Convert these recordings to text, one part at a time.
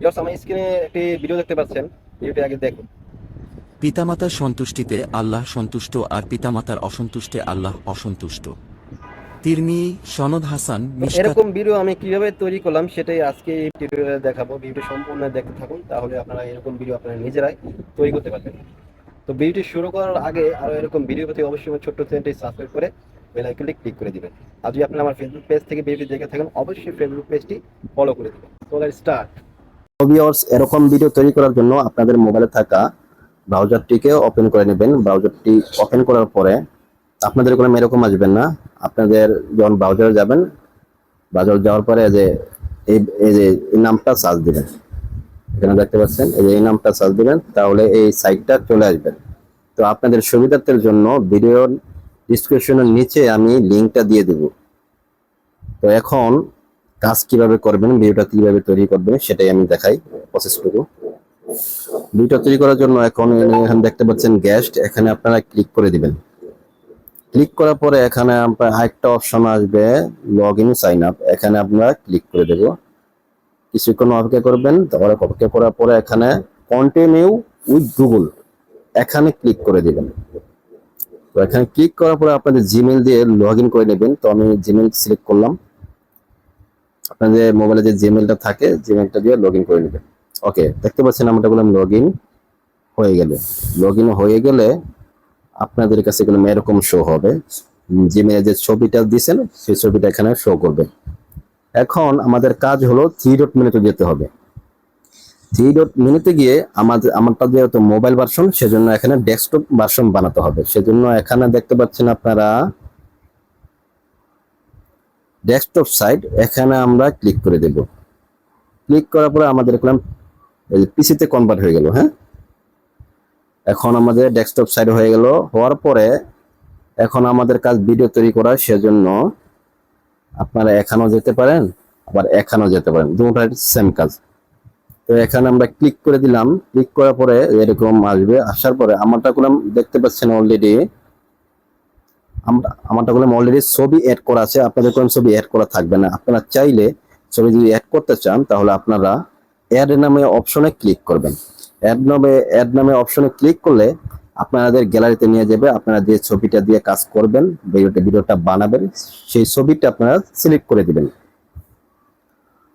Viewers, আমার স্ক্রিনে একটি ভিডিও দেখতে পাচ্ছেন, ভিডিওটি আগে দেখুন। পিতামাতার সন্তুষ্টিতে আল্লাহ সন্তুষ্ট আর পিতামাতার অসন্তুষ্টে আল্লাহ অসন্তুষ্ট। তিরমি সনদ হাসান মিশকাত। এরকম ভিডিও আমি কিভাবে তৈরি করলাম সেটাই আজকে এই টিউটোরিয়ালে দেখাবো। ভিডিওটি সম্পূর্ণ দেখতে থাকুন, তাহলে আপনারা এরকম ভিডিও আপনারা নিজেরাই তৈরি করতে পারবেন। তো ভিডিওটি শুরু করার আগে আরো এরকম ভিডিও পেতে অবশ্যই আমার ছোট্ট চ্যানেলটি সাবস্ক্রাইব করে বেল আইকনটি ক্লিক করে দিবেন। আর যদি আপনারা আমার ফেসবুক পেজ থেকে ভিডিওটি দেখে থাকেন, অবশ্যই ফেসবুক পেজটি ফলো করে দিবেন। তো লেটস স্টার্ট। ভিউয়ার্স, এরকম ভিডিও তৈরি করার জন্য আপনাদের মোবাইলে থাকা ব্রাউজারটিকে ওপেন করে নেবেন। ব্রাউজারটি ওপেন করার পরে আপনাদের কোনো এরকম আসবেন না। আপনাদের যখন ব্রাউজারে যাবেন, ব্রাউজার যাওয়ার পরে এই নামটা সার্চ দিবেন। এখানে দেখতে পাচ্ছেন, এই নামটা সার্চ দিবেন, তাহলে এই সাইটটা চলে আসবে। তো আপনাদের সুবিধার্থের জন্য ভিডিওর ডিসক্রিপশনের নিচে আমি লিঙ্কটা দিয়ে দেব। তো এখন কাজ কিভাবে করবেন, ভিডিওটা কিভাবে তৈরি করবেন সেটাই আমি দেখাই প্রসেসটুকু। ভিডিও তৈরি করার জন্য এখানে দেখতে পাচ্ছেন গেস্ট, এখানে আপনারা ক্লিক করে দিবেন। ক্লিক করার পরে এখানে আপনার আরেকটা অপশন আসবে লগ ইন সাইন আপ, এখানে আপনারা ক্লিক করে দেব। কিছুক্ষণ অপেক্ষা করবেন, তারপরে অপেক্ষা করার পরে এখানে কন্টিনিউ উইথ গুগল এখানে ক্লিক করে দিবেন। তো এখানে ক্লিক করার পরে আপনাদের জিমেইল দিয়ে লগ ইন করে নেবেন। তো আমি জিমেইল সিলেক্ট করলাম। আপনাদের মোবাইলে যে জিমেইলটা থাকে, জিমেইলটা দিয়ে লগ ইন করে নেবেন। ওকে, দেখতে পাচ্ছেন আমরা বললাম লগ ইন হয়ে গেলে। লগ ইন হয়ে গেলে আপনাদের কাছে এরকম শো হবে। জিমেইলে যে ছবিটা দিয়েছেন সেই ছবিটা এখানে শো করবে। এখন আমাদের কাজ হলো 3 ডট মেনুতে যেতে হবে। 3 ডট মেনুতে গিয়ে আমারটা যেহেতু মোবাইল ভার্সন, সেজন্য এখানে ডেস্কটপ ভার্সন বানাতে হবে। সেজন্য এখানে দেখতে পাচ্ছেন আপনারা ডেস্কটপ সাইট, এখানে আমরা ক্লিক করে দেব। ক্লিক করার পরে আমাদের পিসিতে কনভার্ট হয়ে গেল। হ্যাঁ, এখন আমাদের ডেস্কটপ সাইট হয়ে গেল। হওয়ার পরে এখন আমাদের কাজ ভিডিও তৈরি করা, সেজন্য আপনারা এখানেও যেতে পারেন, আবার এখানেও যেতে পারেন, দুটোটাই সেম কাজ। তো এখানে আমরা ক্লিক করে দিলাম। ক্লিক করার পরে এরকম আসবে। আসার পরে আমারটা দেখতে পাচ্ছেন অলরেডি অলরেডি ছবি অ্যাড করা আছে। আপনাদের কোনো ছবি অ্যাড করা থাকবে না। আপনারা চাইলে ছবি যদি অ্যাড করতে চান, তাহলে আপনারা অ্যাড নামে অপশনে ক্লিক করবেন। অ্যাড নামে অপশনে ক্লিক করলে আপনাদের গ্যালারিতে নিয়ে যাবে। আপনারা যে ছবিটা দিয়ে কাজ করবেন, ভিডিওটা বানাবেন, সেই ছবিটা আপনারা সিলেক্ট করে দিবেন।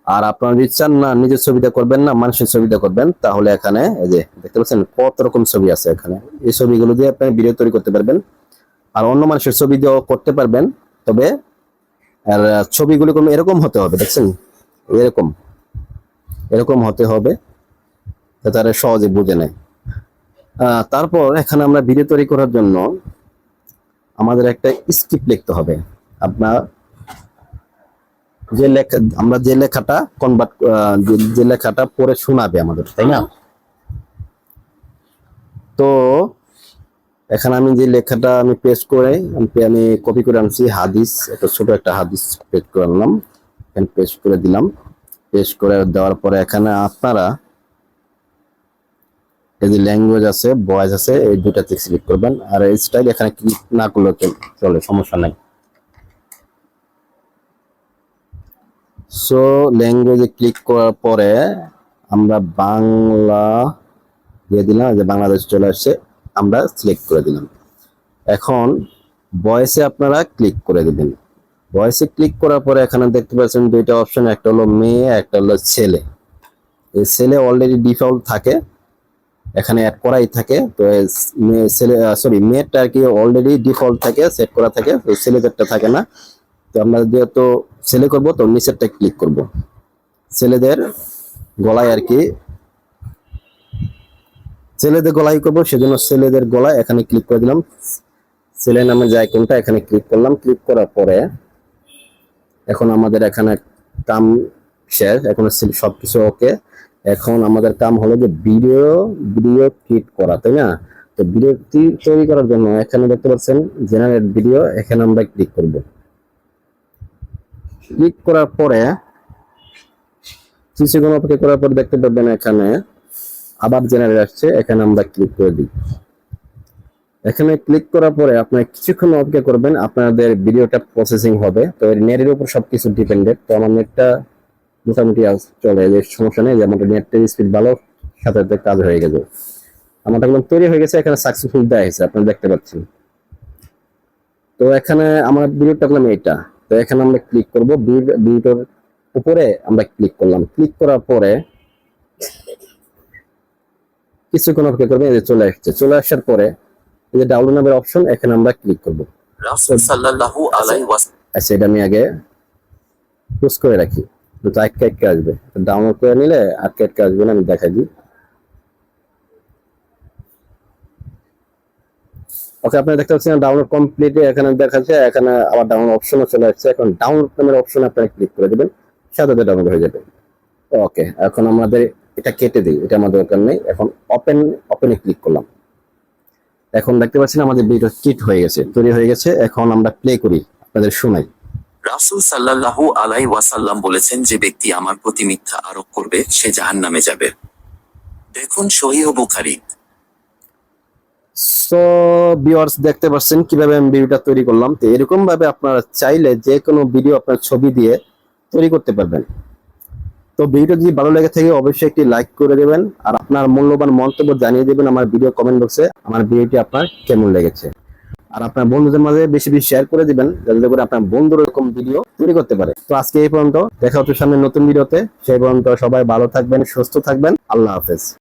আর আপনারা যদি চান না নিজের ছবিটা করবেন, না মানুষের ছবিটা করবেন, তাহলে এখানে এই যে দেখতে পাচ্ছেন কত রকম ছবি আছে। এখানে এই ছবিগুলো দিয়ে আপনি ভিডিও তৈরি করতে পারবেন। আর অন্য মানুষের ছবি দিয়েও করতে পারবেন। তবে আর ছবিগুলো এরকম হতে হবে, দেখছেন, এরকম হতে হবে, তারা সহজে বুঝে নেয়। তারপর এখানে আমরা ভিডিও তৈরি করার জন্য আমাদের একটা স্ক্রিপ্ট লিখতে হবে। আপনার আমরা যে লেখাটা যে লেখাটা পড়ে শোনাবে আমাদের, তাই না? তো এখানে আমি যে লেখাটা আমি পেস্ট করে আমি কপি করে আনছি হাদিস, ছোট একটা হাদিস পেস্ট করে আনলাম, এখানে পেস্ট করে দিলাম। পেস্ট করে দেওয়ার পরে এখানে আপনারা এই যে ল্যাঙ্গুয়েজ আছে, ভয়েস আছে, এই দুটাতে সিলেক্ট করবেন। আর এই স্টাইল এখানে ক্লিক না করলে চলে, সমস্যা নাই। সো ল্যাঙ্গুয়েজে ক্লিক করার পরে আমরা বাংলা দিয়ে দিলাম, যে বাংলাদেশ চলে আসছে, আমরা সিলেক্ট করে দিলাম। এখন ভয়েসে আপনারা ক্লিক করে দিবেন। ভয়েসে ক্লিক করার পরে এখানে দেখতে পাচ্ছেন দুইটা অপশন, একটা হলো মেয়ে, একটা হলো ছেলে। এই ছেলে অলরেডি ডিফল্ট থাকে, এখানে অ্যাড করাই থাকে। তো মেয়েটা আর কি অলরেডি ডিফল্ট থাকে, সেট করা থাকে, তো ছেলেদেরটা থাকে না। তো আমরা যেহেতু ছেলে করব, তো নিচেরটা ক্লিক করব। ছেলেদের গলায় আর কি, ছেলেদের গলায় করবো, সেজন্য ছেলেদের গলায় এখানে ক্লিক করে দিলাম। ছেলে নামে যে আইকনটা এখানে ক্লিক করলাম। ক্লিক করার পরে এখন আমাদের এখানে কাম শেষ, এখন সবকিছু ওকে। এখন আমাদের কাম হলো যে ভিডিও ক্রিয়েট করা, তাই না? তো ভিডিও তৈরি করার জন্য এখানে দেখতে পাচ্ছেন জেনারেট ভিডিও, এখানে আমরা ক্লিক করব। ক্লিক করার পরে কিছুক্ষণ অপেক্ষা করার পর দেখতে পাবেন এখানে আবার জেনারেট আসছে, এখানে আমরা ক্লিক করে দিই। এখানে ক্লিক করার পরে আপনারা কিছুক্ষণ অপেক্ষা করবেন, আপনাদের ভিডিওটা প্রসেসিং হবে। তো এর নেটের উপর সবকিছু ডিপেন্ডেন্ট। তো আমার মোটামুটি চলে, যে সমস্যা নেই, যেমন নেটের স্পিড ভালো, সাথে সাথে কাজ হয়ে গেছে। আমারটা একদম তৈরি হয়ে গেছে, এখানে সাকসেসফুল দেওয়া হয়েছে, আপনারা দেখতে পাচ্ছেন। তো এখানে আমার ভিডিওটা করলাম এটা। তো এখানে আমরা ক্লিক করবো, ভিডিওর উপরে আমরা ক্লিক করলাম। ক্লিক করার পরে কিছুক্ষণ অপেক্ষা করবেন, এই যে চলে আসছে। চলে আসার পরে এই যে ডাউনলোড নামের অপশন, এখানে আমরা ক্লিক করবো। রাসূল সাল্লাল্লাহু আলাইহি ওয়াসাল্লাম। আচ্ছা, এটা আমি আগে পুশ করে রাখি, দুটো আটকে আটকে আসবে। ডাউনলোড করে নিলে আটকে আটকে আসবে না, আমি দেখাই দিই। ওকে, আপনারা দেখতে পাচ্ছেন ডাউনলোড কমপ্লিট, এখানে দেখাচ্ছে। এখানে আবার ডাউনলোড অপশনও চলে আসছে। এখন ডাউনলোড নামের অপশনে আপনারা ক্লিক করে দেবেন, সাথে সাথে ডাউনলোড হয়ে যাবে। ওকে, এখন আমাদের এটা কেটে দিই, এটা আমাদের দরকার নেই। এখন ওপেনে ক্লিক করলাম। এখন দেখতে পাচ্ছেন আমাদের ভিডিও কিট হয়ে গেছে, তৈরি হয়ে গেছে। এখন আমরা প্লে করি, আপনাদের শোনাই। রাসূল সাল্লাল্লাহু আলাইহি ওয়াসাল্লাম বলেছেন, যে ব্যক্তি আমার প্রতি মিথ্যা আরোপ করবে সে জাহান্নামে যাবে। দেখুন সহিহ বুখারী। সো ভিউয়ার্স, দেখতে পাচ্ছেন কিভাবে আমি ভিডিওটা তৈরি করলাম। তো এরকম ভাবে আপনারা চাইলে যে কোনো ভিডিও আপনার ছবি দিয়ে তৈরি করতে পারবেন। তো ভিডিওটা যদি ভালো লেগে থাকে অবশ্যই একটি লাইক করে দেবেন, আর আপনার মূল্যবান মন্তব্য জানিয়ে দেবেন আমার ভিডিও কমেন্ট বক্সে, আমার ভিডিওটি আপনার কেমন লেগেছে। আর আপনার বন্ধুদের মাঝে বেশি বেশি শেয়ার করে দিবেন, যাতে করে আপনার বন্ধুরা এরকম ভিডিও তৈরি করতে পারে। তো আজকে এই পর্যন্ত, দেখা হচ্ছে সামনে নতুন ভিডিওতে। সেই পর্যন্ত সবাই ভালো থাকবেন, সুস্থ থাকবেন। আল্লাহ হাফেজ।